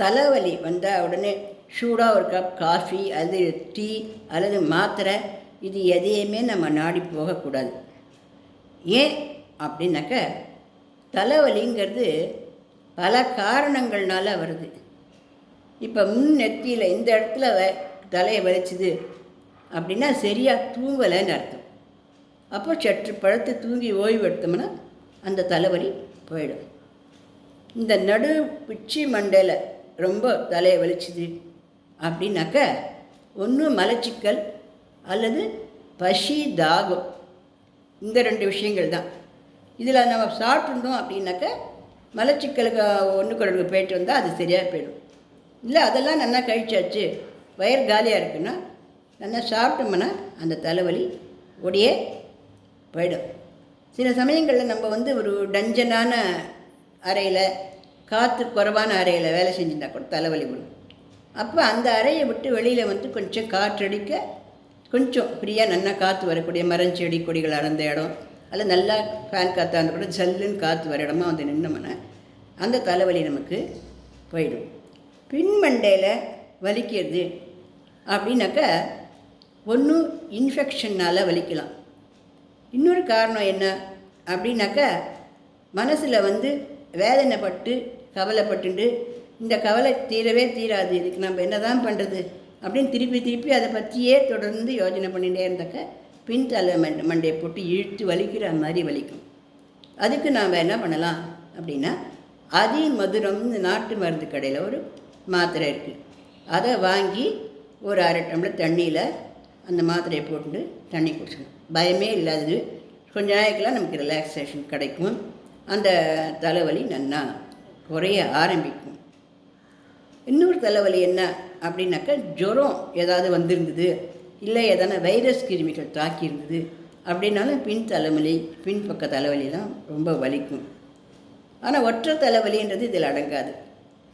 தலைவலி வந்தால் உடனே சூடாக ஒரு கப் காஃபி அல்லது டீ அல்லது மாத்திரை இது எதையுமே நம்ம நாடி போகக்கூடாது. ஏன் அப்படின்னாக்க தலைவலிங்கிறது பல காரணங்கள்னால வருது. இப்போ முன் நெத்தியில் இந்த இடத்துல தலையை வலிச்சுது அப்படின்னா சரியாக தூங்கலைன்னு அர்த்தம். அப்போ சற்று படுத்து தூங்கி ஓய்வு எடுத்தோம்னா அந்த தலைவலி போயிடும். இந்த நடு பிச்சி மண்டையில் ரொம்ப தலையை வலிச்சுது அப்படின்னாக்க ஒன்று மலச்சிக்கல் அல்லது பசி தாகம், இந்த 2 விஷயங்கள் தான். இதில் நம்ம சாப்பிட்ருந்தோம் அப்படின்னாக்க மலச்சிக்கலுக்கு ஒன்றுக்கு போயிட்டு வந்தால் அது சரியாக போயிடும். இல்லை அதெல்லாம் நல்லா கழிச்சாச்சு, வயிறு காலியாக இருக்குன்னா நல்லா சாப்பிட்டோம்னா அந்த தலைவலி ஒடியே போயிடும். சில சமயங்களில் நம்ம ஒரு டஞ்சனான அறையில், காற்று குறைவான அறையில் வேலை செஞ்சுருந்தா கூட தலைவலி வரும். அப்போ அந்த அறையை விட்டு வெளியில் கொஞ்சம் காற்றடிக்க, கொஞ்சம் ஃப்ரீயாக நல்லா காற்று வரக்கூடிய மரம் செடி கொடிகள் அறந்த இடம், அல்லது நல்லா ஃபேன் காற்றா இருந்தால் கூட ஜல்லுன்னு காற்று வர இடமா நின்னோம்னா அந்த தலைவலி நமக்கு போயிடும். பின்மண்டையில் வலிக்கிறது அப்படின்னாக்கா ஒன்று இன்ஃபெக்ஷன்னால் வலிக்கலாம். இன்னொரு காரணம் என்ன அப்படின்னாக்கா மனசில் வேதனைப்பட்டு கவலைப்பட்டு இந்த கவலை தீரவே தீராது, இதுக்கு நம்ம என்ன தான் பண்ணுறது அப்படின்னு திருப்பி அதை பற்றியே தொடர்ந்து யோசனை பண்ணிகிட்டே இருந்தாக்க பின் தலை மண்டையை போட்டு இழுத்து வலிக்கிற மாதிரி வலிக்கும். அதுக்கு நாம் என்ன பண்ணலாம் அப்படின்னா அதிமதுரம்னு நாட்டு மருந்து கடையில் ஒரு மாத்திரை இருக்குது. அதை வாங்கி ஒரு 1/2 டம்ளர் தண்ணியில் அந்த மாத்திரையை போட்டு தண்ணி குடிக்கணும். பயமே இல்லாதது. கொஞ்ச நாளைக்கெல்லாம் நமக்கு ரிலாக்ஸேஷன் கிடைக்கும். அந்த தலைவலி நல்லா குறைய ஆரம்பிக்கும். இன்னொரு தலைவலி என்ன அப்படின்னாக்கா ஜுரம் ஏதாவது வந்திருந்தது, இல்லை எதனா வைரஸ் கிருமிகள் தாக்கியிருந்தது அப்படின்னாலும் பின் தலைவலி, பின்பக்க தலைவலிலாம் ரொம்ப வலிக்கும். ஆனால் ஒற்றை தலைவலின்றது இதில் அடங்காது.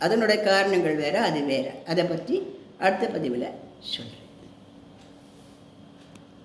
அதனுடைய காரணங்கள் வேறு, அது வேறு. அதை பற்றி அடுத்த பதிவில் சொல்கிறேன்.